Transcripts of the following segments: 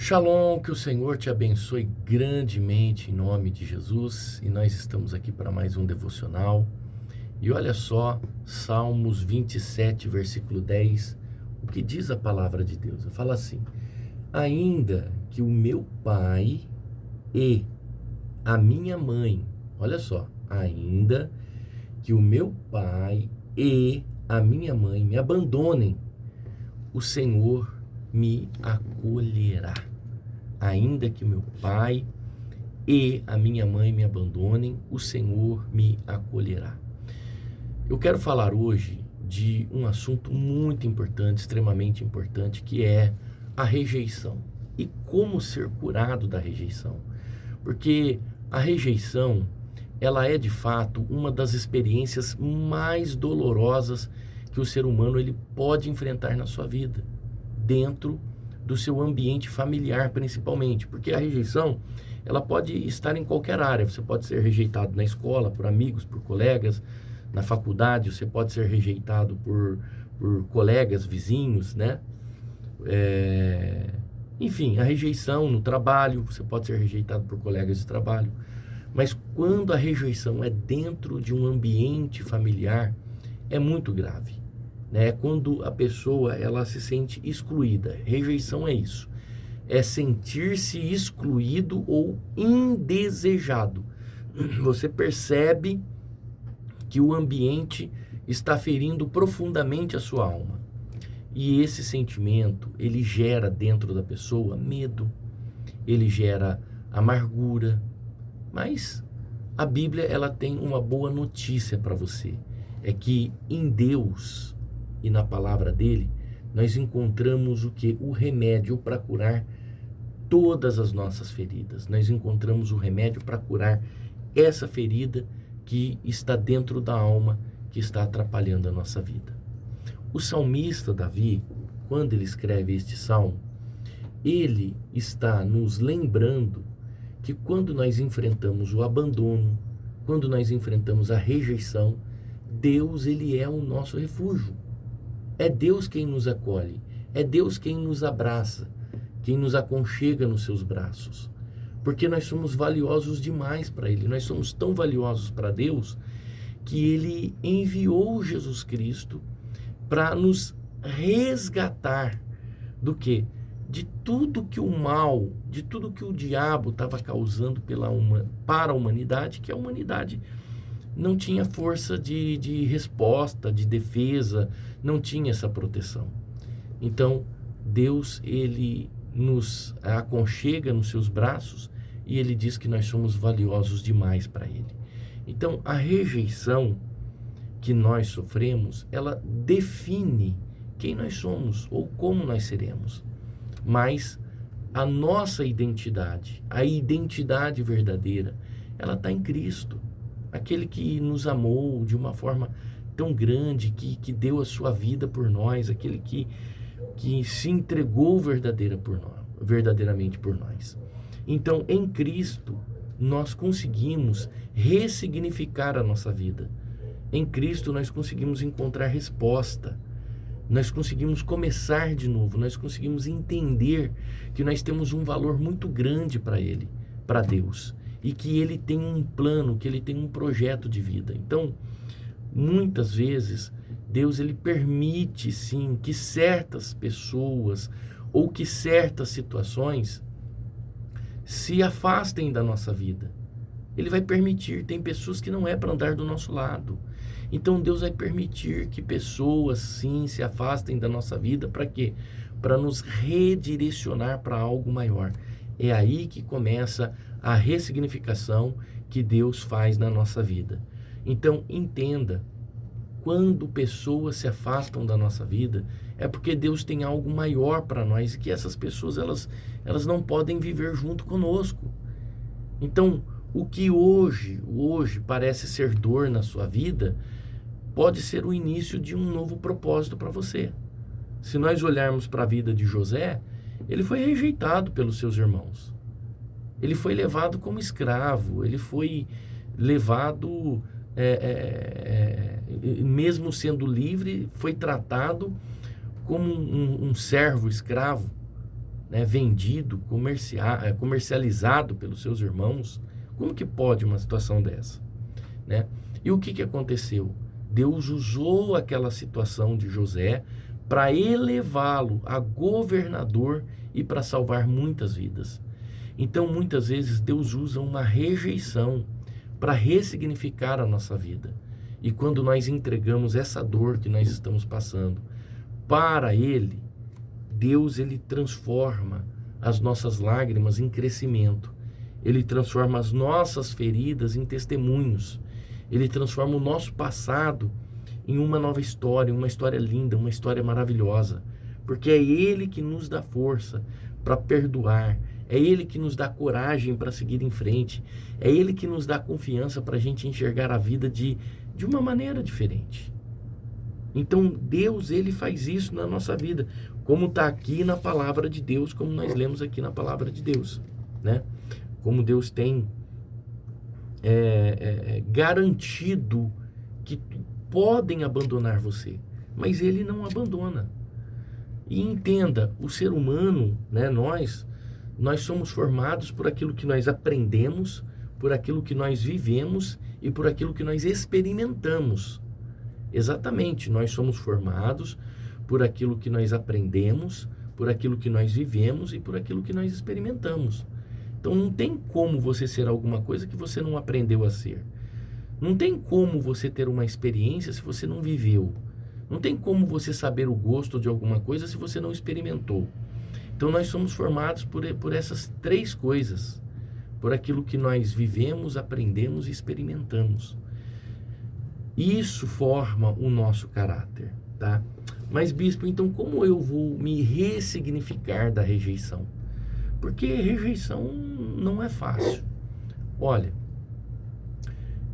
Shalom, que o Senhor te abençoe grandemente em nome de Jesus. E nós estamos aqui para mais um devocional. E olha só, Salmos 27, versículo 10, o que diz a palavra de Deus. Fala assim: ainda que o meu pai e a minha mãe, olha só, ainda que o meu pai e a minha mãe me abandonem, o Senhor me acolherá. Ainda que o meu pai e a minha mãe me abandonem, o Senhor me acolherá. Eu quero falar hoje de um assunto muito importante, extremamente importante, que é a rejeição. E como ser curado da rejeição. Porque a rejeição, ela é de fato uma das experiências mais dolorosas que o ser humano ele pode enfrentar na sua vida, dentro do seu ambiente familiar principalmente, porque a rejeição ela pode estar em qualquer área. Você pode ser rejeitado na escola, por amigos, por colegas, na faculdade, você pode ser rejeitado por colegas, vizinhos, né? Enfim, a rejeição no trabalho, você pode ser rejeitado por colegas de trabalho. Mas quando a rejeição é dentro de um ambiente familiar, é muito grave. É quando a pessoa ela se sente excluída. Rejeição é isso, é sentir-se excluído ou indesejado. Você percebe que o ambiente está ferindo profundamente a sua alma, e esse sentimento ele gera dentro da pessoa medo, ele gera amargura. Mas a Bíblia ela tem uma boa notícia para você, é que em Deus e na palavra dele, nós encontramos o que? O remédio para curar todas as nossas feridas. Nós encontramos o remédio para curar essa ferida que está dentro da alma, que está atrapalhando a nossa vida. O salmista Davi, quando ele escreve este salmo, ele está nos lembrando que quando nós enfrentamos o abandono, quando nós enfrentamos a rejeição, Deus ele é o nosso refúgio. É Deus quem nos acolhe, é Deus quem nos abraça, quem nos aconchega nos seus braços, porque nós somos valiosos demais para Ele. Nós somos tão valiosos para Deus que Ele enviou Jesus Cristo para nos resgatar do quê? De tudo que o mal, de tudo que o diabo estava causando para a humanidade, que a humanidade não tinha força de resposta, de defesa, não tinha essa proteção. Então, Deus, ele nos aconchega nos seus braços e ele diz que nós somos valiosos demais para ele. Então, a rejeição que nós sofremos, ela define quem nós somos ou como nós seremos. Mas a nossa identidade, a identidade verdadeira, ela está em Cristo. Aquele que nos amou de uma forma tão grande, que deu a sua vida por nós, aquele que se entregou verdadeiramente por nós. Então, em Cristo, nós conseguimos ressignificar a nossa vida. Em Cristo, nós conseguimos encontrar resposta. Nós conseguimos começar de novo, nós conseguimos entender que nós temos um valor muito grande para Ele, para Deus, e que Ele tem um plano, que Ele tem um projeto de vida. Então, muitas vezes, Deus ele permite sim que certas pessoas ou que certas situações se afastem da nossa vida. Ele vai permitir, tem pessoas que não é para andar do nosso lado. Então Deus vai permitir que pessoas sim se afastem da nossa vida. Para quê? Para nos redirecionar para algo maior. É aí que começa a ressignificação que Deus faz na nossa vida. Então entenda, quando pessoas se afastam da nossa vida, é porque Deus tem algo maior para nós e que essas pessoas elas não podem viver junto conosco. Então, o que hoje parece ser dor na sua vida, pode ser o início de um novo propósito para você. Se nós olharmos para a vida de José, ele foi rejeitado pelos seus irmãos. Ele foi levado como escravo, ele foi levado, mesmo sendo livre, foi tratado como um servo escravo. né, vendido, comercializado pelos seus irmãos. Como que pode uma situação dessa? Né? E o que aconteceu? Deus usou aquela situação de José para elevá-lo a governador e para salvar muitas vidas. Então, muitas vezes, Deus usa uma rejeição para ressignificar a nossa vida. E quando nós entregamos essa dor que nós estamos passando para Ele, Deus, Ele transforma as nossas lágrimas em crescimento. Ele transforma as nossas feridas em testemunhos. Ele transforma o nosso passado em uma nova história, uma história linda, uma história maravilhosa. Porque é Ele que nos dá força para perdoar. É Ele que nos dá coragem para seguir em frente. É Ele que nos dá confiança para a gente enxergar a vida de uma maneira diferente. Então, Deus, Ele faz isso na nossa vida. Como está aqui na palavra de Deus, como nós lemos aqui na palavra de Deus, né? Como Deus tem garantido que podem abandonar você, mas Ele não abandona. E entenda, o ser humano, né, nós somos formados por aquilo que nós aprendemos, por aquilo que nós vivemos e por aquilo que nós experimentamos. Exatamente, nós somos formados por aquilo que nós aprendemos, por aquilo que nós vivemos e por aquilo que nós experimentamos. Então não tem como você ser alguma coisa que você não aprendeu a ser. Não tem como você ter uma experiência se você não viveu. Não tem como você saber o gosto de alguma coisa se você não experimentou. Então nós somos formados por essas três coisas. Por aquilo que nós vivemos, aprendemos e experimentamos. Isso forma o nosso caráter, tá? Mas, bispo, então como eu vou me ressignificar da rejeição? Porque rejeição não é fácil. Olha,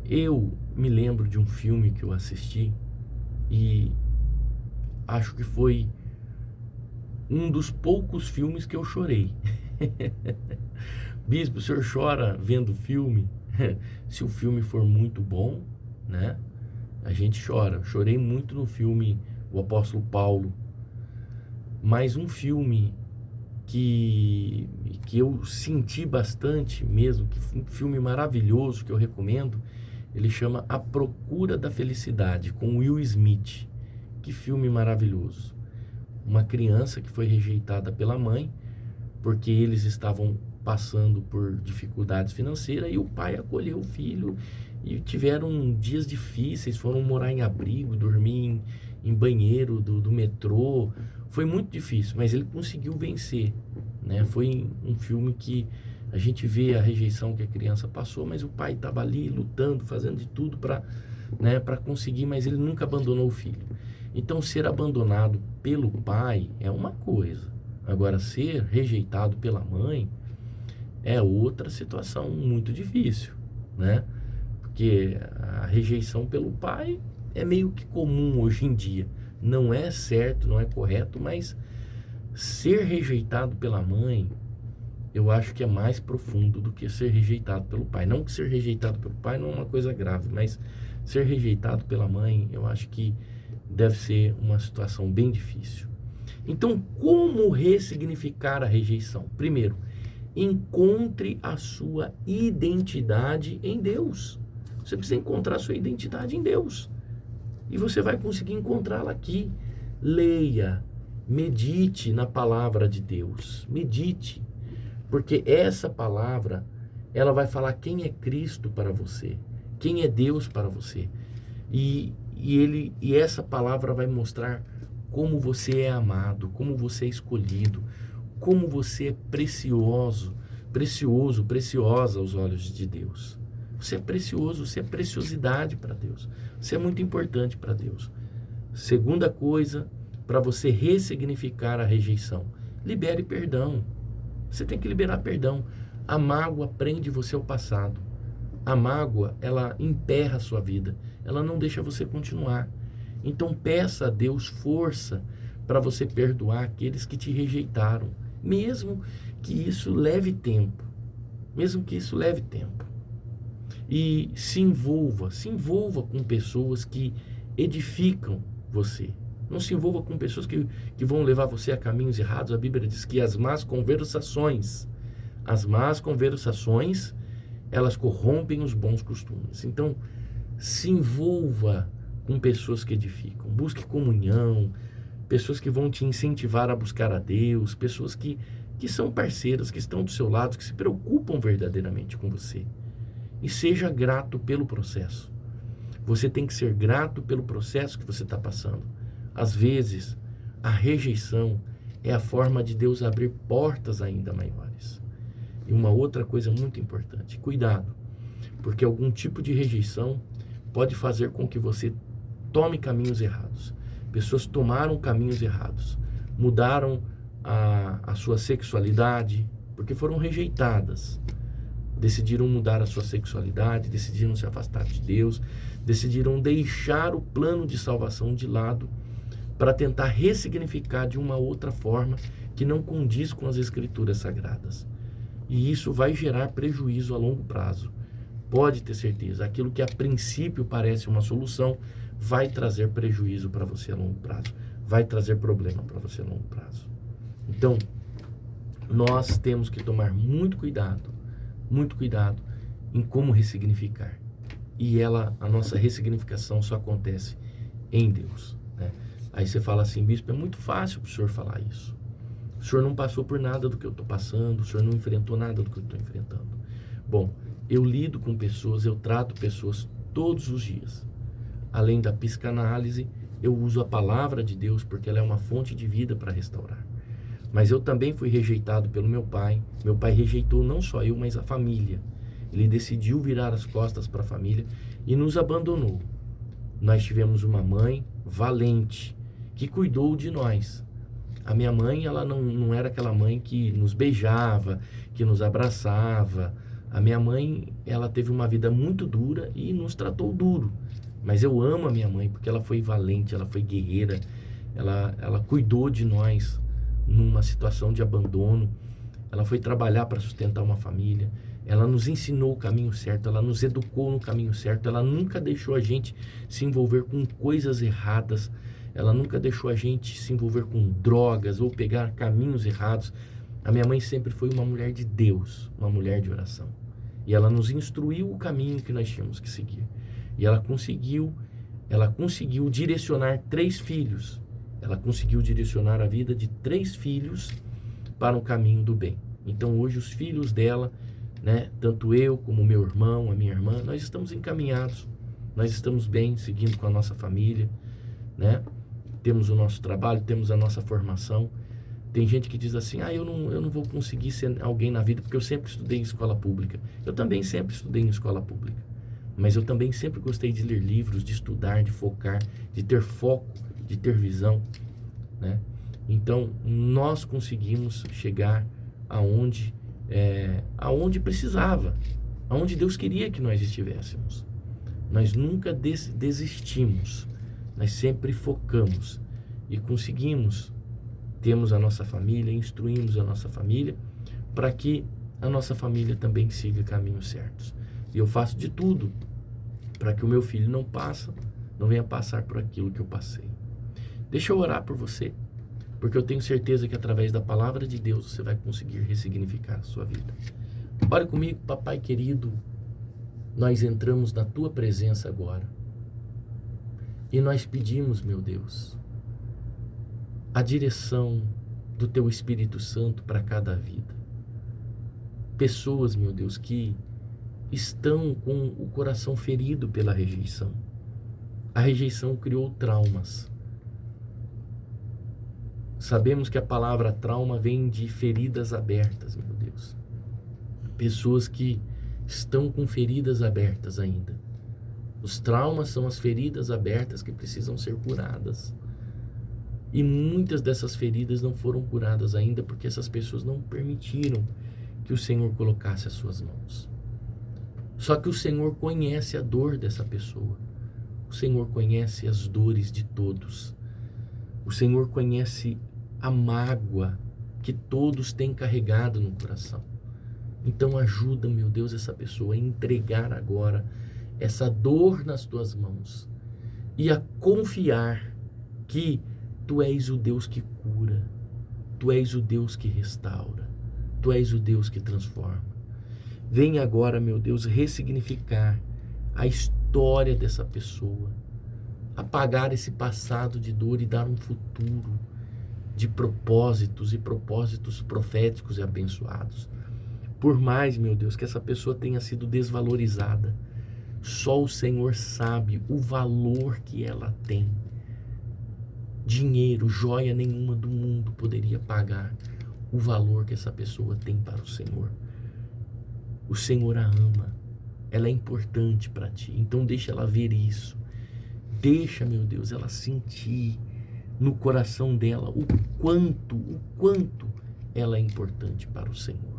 eu me lembro de um filme que eu assisti e acho que foi um dos poucos filmes que eu chorei. Bispo, o senhor chora vendo filme? Se o filme for muito bom, né? A gente chora. Chorei muito no filme O Apóstolo Paulo. Mas um filme que eu senti bastante mesmo, que foi um filme maravilhoso que eu recomendo, ele chama A Procura da Felicidade, com Will Smith. Que filme maravilhoso. Uma criança que foi rejeitada pela mãe, porque eles estavam passando por dificuldades financeiras, e o pai acolheu o filho, e tiveram dias difíceis, foram morar em abrigo, dormir em banheiro do metrô. Foi muito difícil, mas ele conseguiu vencer, né? Foi um filme que a gente vê a rejeição que a criança passou, mas o pai estava ali lutando, fazendo de tudo para, né, para conseguir, mas ele nunca abandonou o filho. Então, ser abandonado pelo pai é uma coisa. Agora, ser rejeitado pela mãe é outra situação muito difícil, né? Porque a rejeição pelo pai é meio que comum hoje em dia. Não é certo, não é correto, mas ser rejeitado pela mãe, eu acho que é mais profundo do que ser rejeitado pelo pai. Não que ser rejeitado pelo pai não é uma coisa grave, mas ser rejeitado pela mãe, eu acho que deve ser uma situação bem difícil. Então, como ressignificar a rejeição? Primeiro, encontre a sua identidade em Deus. Você precisa encontrar a sua identidade em Deus. E você vai conseguir encontrá-la aqui. Leia, medite na palavra de Deus. Medite. Porque essa palavra, ela vai falar quem é Cristo para você, quem é Deus para você. E essa palavra vai mostrar como você é amado, como você é escolhido, como você é preciosa aos olhos de Deus. Você é precioso, você é preciosidade para Deus. Você é muito importante para Deus. Segunda coisa, para você ressignificar a rejeição, libere perdão. Você tem que liberar perdão. A mágoa prende você ao passado. A mágoa, ela emperra a sua vida. Ela não deixa você continuar. Então peça a Deus força para você perdoar aqueles que te rejeitaram. Mesmo que isso leve tempo. Mesmo que isso leve tempo. E se envolva com pessoas que edificam você. Não se envolva com pessoas que vão levar você a caminhos errados. A Bíblia diz que as más conversações, elas corrompem os bons costumes. Então, se envolva com pessoas que edificam. Busque comunhão, pessoas que vão te incentivar a buscar a Deus, pessoas que são parceiras, que estão do seu lado, que se preocupam verdadeiramente com você. E seja grato pelo processo. Você tem que ser grato pelo processo que você está passando. Às vezes, a rejeição é a forma de Deus abrir portas ainda maiores. E uma outra coisa muito importante, cuidado, porque algum tipo de rejeição pode fazer com que você tome caminhos errados. Pessoas tomaram caminhos errados, mudaram a sua sexualidade, porque foram rejeitadas. Decidiram mudar a sua sexualidade, decidiram se afastar de Deus, decidiram deixar o plano de salvação de lado para tentar ressignificar de uma outra forma que não condiz com as Escrituras Sagradas. E isso vai gerar prejuízo a longo prazo. Pode ter certeza, aquilo que a princípio parece uma solução vai trazer prejuízo para você a longo prazo, vai trazer problema para você a longo prazo. Então, nós temos que tomar muito cuidado em como ressignificar. E a nossa ressignificação só acontece em Deus, né? Aí você fala assim, bispo, é muito fácil para o senhor falar isso. O senhor não passou por nada do que eu estou passando, o senhor não enfrentou nada do que eu estou enfrentando. Bom, eu lido com pessoas, eu trato pessoas todos os dias. Além da psicanálise, eu uso a palavra de Deus porque ela é uma fonte de vida para restaurar. Mas eu também fui rejeitado pelo meu pai. Meu pai rejeitou não só eu, mas a família. Ele decidiu virar as costas para a família e nos abandonou. Nós tivemos uma mãe valente, que cuidou de nós. A minha mãe, ela não era aquela mãe que nos beijava, que nos abraçava. A minha mãe, ela teve uma vida muito dura e nos tratou duro. Mas eu amo a minha mãe porque ela foi valente, ela foi guerreira, ela cuidou de nós numa situação de abandono. Ela foi trabalhar para sustentar uma família. Ela nos ensinou o caminho certo, ela nos educou no caminho certo. Ela nunca deixou a gente se envolver com coisas erradas. Ela nunca deixou a gente se envolver com drogas ou pegar caminhos errados. A minha mãe sempre foi uma mulher de Deus, uma mulher de oração. E ela nos instruiu o caminho que nós tínhamos que seguir. E ela conseguiu direcionar 3 filhos. Ela conseguiu direcionar a vida de 3 filhos para um caminho do bem. Então hoje os filhos dela, né, tanto eu como meu irmão, a minha irmã, nós estamos encaminhados. Nós estamos bem, seguindo com a nossa família, né? Temos o nosso trabalho, temos a nossa formação. Tem gente que diz assim, eu não vou conseguir ser alguém na vida porque eu sempre estudei em escola pública. Eu também sempre estudei em escola pública. Mas eu também sempre gostei de ler livros, de estudar, de focar, de ter foco, de ter visão, né? Então, nós conseguimos chegar aonde precisava, aonde Deus queria que nós estivéssemos. Nós nunca desistimos, nós sempre focamos e conseguimos. Temos a nossa família, instruímos a nossa família para que a nossa família também siga caminhos certos. E eu faço de tudo para que o meu filho não venha passar por aquilo que eu passei. Deixa eu orar por você, porque eu tenho certeza que através da palavra de Deus você vai conseguir ressignificar a sua vida. Ore comigo, papai querido, nós entramos na tua presença agora e nós pedimos, meu Deus, a direção do teu Espírito Santo para cada vida. Pessoas, meu Deus, que estão com o coração ferido pela rejeição. A rejeição criou traumas. Sabemos que a palavra trauma vem de feridas abertas, meu Deus. Pessoas que estão com feridas abertas ainda. Os traumas são as feridas abertas que precisam ser curadas. E muitas dessas feridas não foram curadas ainda porque essas pessoas não permitiram que o Senhor colocasse as suas mãos. Só que o Senhor conhece a dor dessa pessoa. O Senhor conhece as dores de todos. O Senhor conhece a mágoa que todos têm carregado no coração. Então ajuda, meu Deus, essa pessoa a entregar agora essa dor nas tuas mãos e a confiar que Tu és o Deus que cura, Tu és o Deus que restaura, Tu és o Deus que transforma. Vem agora, meu Deus, ressignificar a história dessa pessoa, apagar esse passado de dor e dar um futuro de propósitos e propósitos proféticos e abençoados. Por mais, meu Deus, que essa pessoa tenha sido desvalorizada, só o Senhor sabe o valor que ela tem. Dinheiro, joia nenhuma do mundo poderia pagar o valor que essa pessoa tem para o Senhor. O Senhor a ama, ela é importante para ti, então deixa ela ver isso. Deixa, meu Deus, ela sentir no coração dela o quanto ela é importante para o Senhor.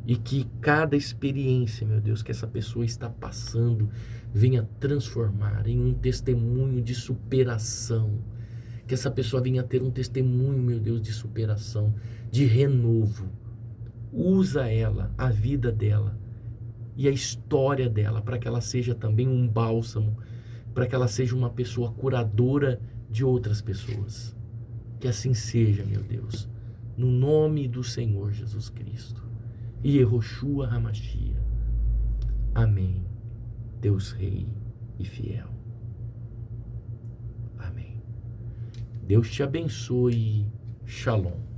E que cada experiência, meu Deus, que essa pessoa está passando, venha transformar em um testemunho de superação. Que essa pessoa venha ter um testemunho, meu Deus, de superação, de renovo. Usa ela, a vida dela e a história dela, para que ela seja também um bálsamo, para que ela seja uma pessoa curadora de outras pessoas. Que assim seja, meu Deus, no nome do Senhor Jesus Cristo. E Yehoshua Hamashia. Amém. Deus Rei e fiel. Amém. Deus te abençoe. Shalom.